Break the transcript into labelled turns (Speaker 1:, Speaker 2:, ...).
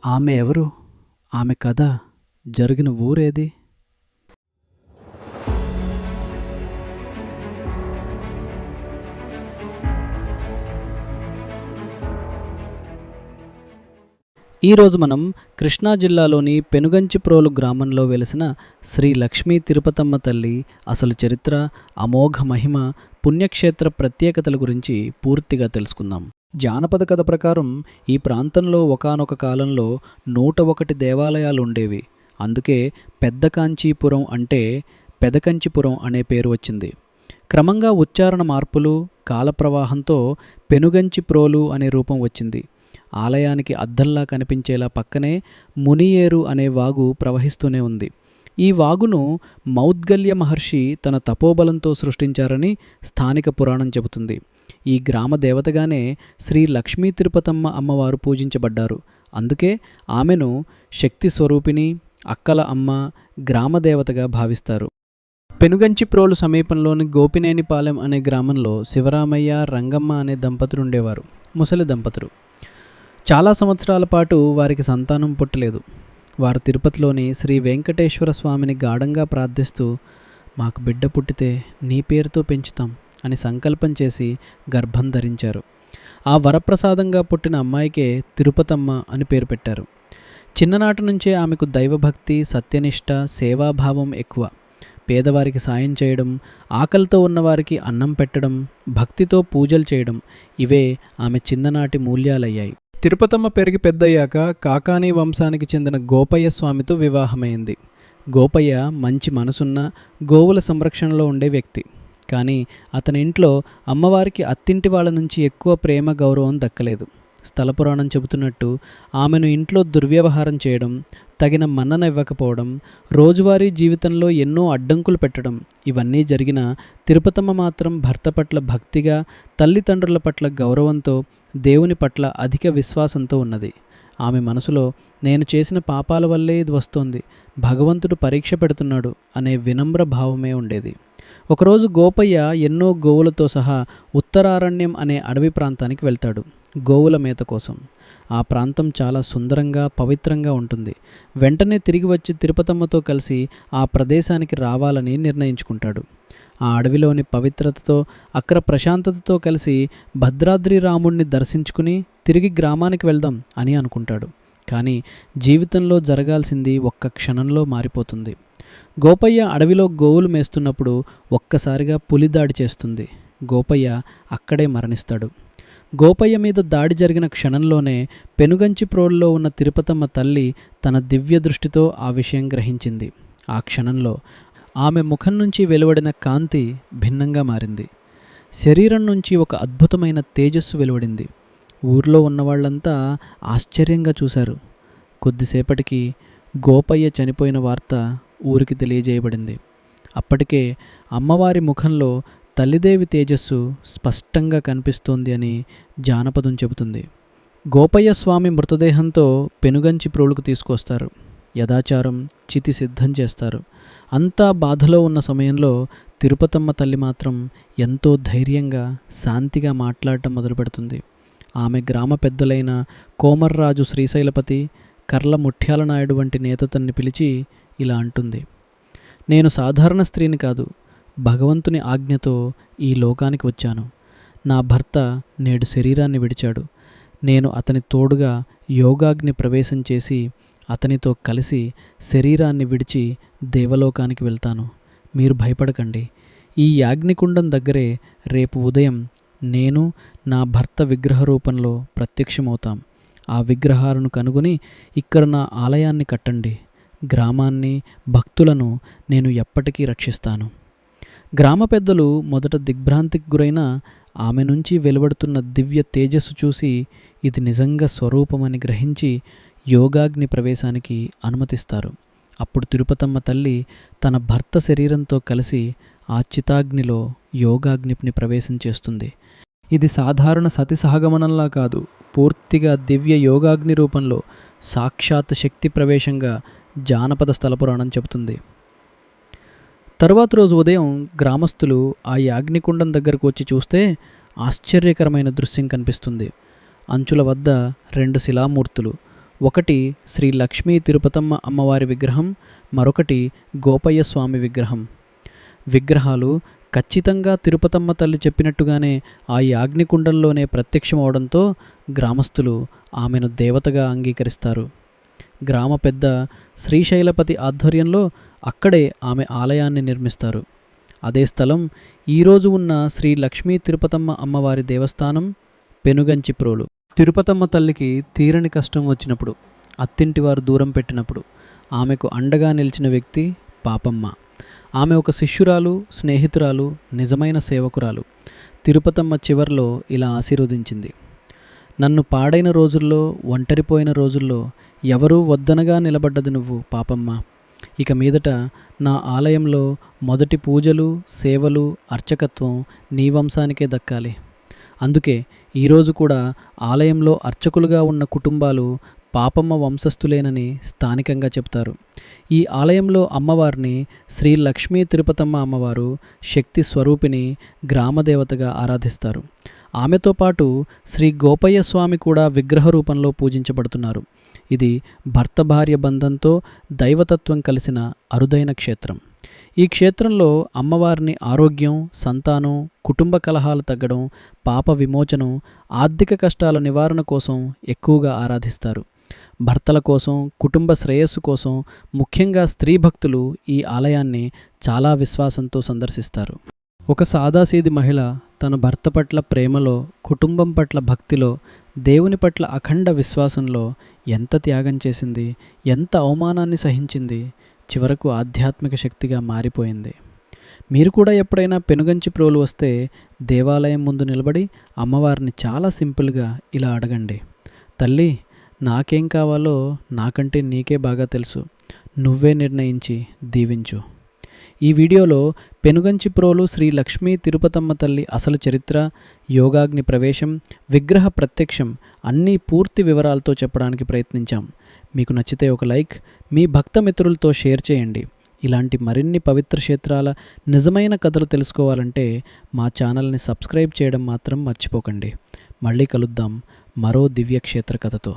Speaker 1: ఆమె ఎవరు? ఆమె కథ జరిగిన ఊరేది? ఈరోజు మనం కృష్ణా జిల్లాలోని పెనుగంచిప్రోలు గ్రామంలో వెలిసిన శ్రీ లక్ష్మీ తిరుపతమ్మ తల్లి అసలు చరిత్ర, అమోఘ మహిమ, పుణ్యక్షేత్ర ప్రత్యేకతల గురించి పూర్తిగా తెలుసుకుందాం. జానపద కథ ప్రకారం ఈ ప్రాంతంలో ఒకానొక కాలంలో 101 దేవాలయాలు ఉండేవి. అందుకే పెద్ద కాంచీపురం అంటే పెదకంచిపురం అనే పేరు వచ్చింది. క్రమంగా ఉచ్చారణ మార్పులు, కాలప్రవాహంతో పెనుగంచిప్రోలు అనే రూపం వచ్చింది. ఆలయానికి అద్దంలా కనిపించేలా పక్కనే మునియేరు అనే వాగు ప్రవహిస్తూనే ఉంది. ఈ వాగును మౌద్గల్య మహర్షి తన తపోబలంతో సృష్టించారని స్థానిక పురాణం చెబుతుంది. ఈ గ్రామ దేవతగానే శ్రీ లక్ష్మీ తిరుపతమ్మ అమ్మవారు పూజించబడ్డారు. అందుకే ఆమెను శక్తి స్వరూపిణి, అక్కల అమ్మ, గ్రామదేవతగా భావిస్తారు. పెనుగంచిప్రోలు సమీపంలోని గోపినేనిపాలెం అనే గ్రామంలో శివరామయ్య, రంగమ్మ అనే దంపతులు ఉండేవారు. ముసలి దంపతులు. చాలా సంవత్సరాల పాటు వారికి సంతానం పుట్టలేదు. వారు తిరుపతిలోని శ్రీ వెంకటేశ్వర స్వామిని గాఢంగా ప్రార్థిస్తూ, మాకు బిడ్డ పుట్టితే నీ పేరుతో పెంచుతాం అని సంకల్పం చేసి గర్భం ధరించారు. ఆ వరప్రసాదంగా పుట్టిన అమ్మాయికే తిరుపతమ్మ అని పేరు పెట్టారు. చిన్ననాటి నుంచే ఆమెకు దైవభక్తి, సత్యనిష్ట, సేవాభావం ఎక్కువ. పేదవారికి సాయం చేయడం, ఆకలితో ఉన్నవారికి అన్నం పెట్టడం, భక్తితో పూజలు చేయడం ఇవే ఆమె చిన్ననాటి మూల్యాలయ్యాయి. తిరుపతమ్మ పెరిగి పెద్దయ్యాక కాకానీ వంశానికి చెందిన గోపయ్య స్వామితో వివాహమైంది. గోపయ్య మంచి మనసున్న, గోవుల సంరక్షణలో ఉండే వ్యక్తి. కానీ అతని ఇంట్లో అమ్మవారికి అత్తింటి వాళ్ళ నుంచి ఎక్కువ ప్రేమ, గౌరవం దక్కలేదు. స్థల పురాణం చెబుతున్నట్టు ఆమెను ఇంట్లో దుర్వ్యవహారం చేయడం, తగిన మన్నన ఇవ్వకపోవడం, రోజువారీ జీవితంలో ఎన్నో అడ్డంకులు పెట్టడం ఇవన్నీ జరిగిన తిరుపతమ్మ మాత్రం భర్త పట్ల భక్తిగా, తల్లిదండ్రుల పట్ల గౌరవంతో, దేవుని పట్ల అధిక విశ్వాసంతో ఉన్నది. ఆమె మనసులో నేను చేసిన పాపాల వల్లే ఇది వస్తోంది, భగవంతుడు పరీక్ష పెడుతున్నాడు అనే వినమ్ర భావమే ఉండేది. ఒకరోజు గోపయ్య ఎన్నో గోవులతో సహా ఉత్తరారణ్యం అనే అడవి ప్రాంతానికి వెళ్తాడు గోవుల మేత కోసం. ఆ ప్రాంతం చాలా సుందరంగా, పవిత్రంగా ఉంటుంది. వెంటనే తిరిగి వచ్చి తిరుపతమ్మతో కలిసి ఆ ప్రదేశానికి రావాలని నిర్ణయించుకుంటాడు. ఆ అడవిలోని పవిత్రతతో, అక్కడ ప్రశాంతతతో కలిసి భద్రాద్రి రాముణ్ణి దర్శించుకుని తిరిగి గ్రామానికి వెళ్దాం అని అనుకుంటాడు. కానీ జీవితంలో జరగాల్సింది ఒక్క క్షణంలో మారిపోతుంది. గోపయ్య అడవిలో గోవులు మేస్తున్నప్పుడు ఒక్కసారిగా పులి దాడి చేస్తుంది. గోపయ్య అక్కడే మరణిస్తాడు. గోపయ్య మీద దాడి జరిగిన క్షణంలోనే పెనుగంచిప్రోలులో ఉన్న తిరుపతమ్మ తల్లి తన దివ్య దృష్టితో ఆ విషయం గ్రహించింది. ఆ క్షణంలో ఆమె ముఖం నుంచి వెలువడిన కాంతి భిన్నంగా మారింది. శరీరం నుంచి ఒక అద్భుతమైన తేజస్సు వెలువడింది. ఊర్లో ఉన్నవాళ్లంతా ఆశ్చర్యంగా చూశారు. కొద్దిసేపటికి గోపయ్య చనిపోయిన వార్త ఊరికి తెలియజేయబడింది. అప్పటికే అమ్మవారి ముఖంలో తల్లిదేవి తేజస్సు స్పష్టంగా కనిపిస్తోంది అని జానపదం చెబుతుంది. గోపయ్య స్వామి మృతదేహంతో పెనుగంచిప్రోలుకు తీసుకొస్తారు. యథాచారం చితి సిద్ధం చేస్తారు. అంతా బాధలో ఉన్న సమయంలో తిరుపతమ్మ తల్లి మాత్రం ఎంతో ధైర్యంగా, శాంతిగా మాట్లాడటం మొదలుపెడుతుంది. ఆమె గ్రామ పెద్దలైన కోమర్రాజు శ్రీశైలపతి, కర్ల ముఠ్యాల నాయుడు వంటి నేతతన్ని పిలిచి ఇలా అంటుంది, నేను సాధారణ స్త్రీని కాదు, భగవంతుని ఆజ్ఞతో ఈ లోకానికి వచ్చాను. నా భర్త నేడు శరీరాన్ని విడిచాడు. నేను అతని తోడుగా యోగాగ్ని ప్రవేశం చేసి అతనితో కలిసి శరీరాన్ని విడిచి దేవలోకానికి వెళ్తాను. మీరు భయపడకండి. ఈ యాగ్నికుండం దగ్గరే రేపు ఉదయం నేను నా భర్త విగ్రహ రూపంలో ప్రత్యక్షమవుతాం. ఆ విగ్రహాలను కనుగొని ఇక్కడ నా ఆలయాన్ని కట్టండి. గ్రామాన్ని, భక్తులను నేను ఎప్పటికీ రక్షిస్తాను. గ్రామ పెద్దలు మొదట దిగ్భ్రాంతికి గురైన ఆమె నుంచి వెలువడుతున్న దివ్య తేజస్సు చూసి ఇది నిజంగా స్వరూపమని గ్రహించి యోగాగ్ని ప్రవేశానికి అనుమతిస్తారు. అప్పుడు తిరుపతమ్మ తల్లి తన భర్త శరీరంతో కలిసి ఆ చితాగ్నిలో యోగాగ్నిని ప్రవేశం చేస్తుంది. ఇది సాధారణ సతి సహగమనంలా కాదు, పూర్తిగా దివ్య యోగాగ్ని రూపంలో సాక్షాత్ శక్తి ప్రవేశంగా జానపద స్థల పురాణం చెబుతుంది. తరువాత రోజు ఉదయం గ్రామస్తులు ఆ యాగ్నికుండం దగ్గరకు వచ్చి చూస్తే ఆశ్చర్యకరమైన దృశ్యం కనిపిస్తుంది. అంచుల వద్ద 2 శిలామూర్తులు, ఒకటి శ్రీ లక్ష్మీ తిరుపతమ్మ అమ్మవారి విగ్రహం, మరొకటి గోపయ్య స్వామి విగ్రహం. విగ్రహాలు ఖచ్చితంగా తిరుపతమ్మ తల్లి చెప్పినట్టుగానే ఆ యాగ్నికుండంలోనే ప్రత్యక్షమవడంతో గ్రామస్తులు ఆమెను దేవతగా అంగీకరిస్తారు. గ్రామ పెద్ద శ్రీశైలపతి ఆధ్వర్యంలో అక్కడే ఆమె ఆలయాన్ని నిర్మిస్తారు. అదే స్థలం ఈరోజు ఉన్న శ్రీ లక్ష్మీ తిరుపతమ్మ అమ్మవారి దేవస్థానం పెనుగంచిప్రోలు. తిరుపతమ్మ తల్లికి తీరని కష్టం వచ్చినప్పుడు, అత్తింటి వారు దూరం పెట్టినప్పుడు ఆమెకు అండగా నిలిచిన వ్యక్తి పాపమ్మ. ఆమె ఒక శిష్యురాలు, స్నేహితురాలు, నిజమైన సేవకురాలు. తిరుపతమ్మ చివర్లో ఇలా ఆశీర్వదించింది: నన్ను పాడైన రోజుల్లో, ఒంటరిపోయిన రోజుల్లో ఎవరూ వద్దనగా నిలబడ్డది నువ్వు పాపమ్మ. ఇక మీదట నా ఆలయంలో మొదటి పూజలు, సేవలు, అర్చకత్వం నీ వంశానికే దక్కాలి. అందుకే ఈరోజు కూడా ఆలయంలో అర్చకులుగా ఉన్న కుటుంబాలు పాపమ్మ వంశస్థులేనని స్థానికంగా చెప్తారు. ఈ ఆలయంలో అమ్మవారిని శ్రీ లక్ష్మీ తిరుపతమ్మ అమ్మవారు శక్తి స్వరూపిణి, గ్రామదేవతగా ఆరాధిస్తారు. ఆమెతో పాటు శ్రీ గోపయ్య స్వామి కూడా విగ్రహ రూపంలో పూజించబడుతున్నారు. ఇది భర్త భార్య బంధంతో దైవతత్వం కలిసిన అరుదైన క్షేత్రం. ఈ క్షేత్రంలో అమ్మవారిని ఆరోగ్యం, సంతానం, కుటుంబ కలహాలు తగ్గడం, పాప విమోచనం, ఆర్థిక కష్టాల నివారణ కోసం ఎక్కువగా ఆరాధిస్తారు. భర్తల కోసం, కుటుంబ శ్రేయస్సు కోసం ముఖ్యంగా స్త్రీ భక్తులు ఈ ఆలయాన్ని చాలా విశ్వాసంతో సందర్శిస్తారు. ఒక సాదాసీది మహిళ తన భర్త పట్ల ప్రేమలో, కుటుంబం పట్ల భక్తిలో, దేవుని పట్ల అఖండ విశ్వాసంలో ఎంత త్యాగం చేసింది, ఎంత అవమానాన్ని సహించింది, చివరకు ఆధ్యాత్మిక శక్తిగా మారిపోయింది. మీరు కూడా ఎప్పుడైనా పెనుగంచిప్రోలు వస్తే దేవాలయం ముందు నిలబడి అమ్మవారిని చాలా సింపుల్గా ఇలా అడగండి: తల్లి, నాకేం కావాలో నాకంటే నీకే బాగా తెలుసు, నువ్వే నిర్ణయించి దీవించు. ఈ వీడియోలో పెనుగంచిప్రోలు శ్రీ లక్ష్మీ తిరుపతమ్మ తల్లి అసలు చరిత్ర, యోగాగ్ని ప్రవేశం, విగ్రహ ప్రత్యక్షం అన్నీ పూర్తి వివరాలతో చెప్పడానికి ప్రయత్నించాం. మీకు నచ్చితే ఒక లైక్, మీ భక్త మిత్రులతో షేర్ చేయండి. ఇలాంటి మరిన్ని పవిత్ర క్షేత్రాల నిజమైన కథలు తెలుసుకోవాలంటే మా ఛానల్ని సబ్స్క్రైబ్ చేయడం మాత్రం మర్చిపోకండి. మళ్ళీ కలుద్దాం మరో దివ్యక్షేత్ర కథతో.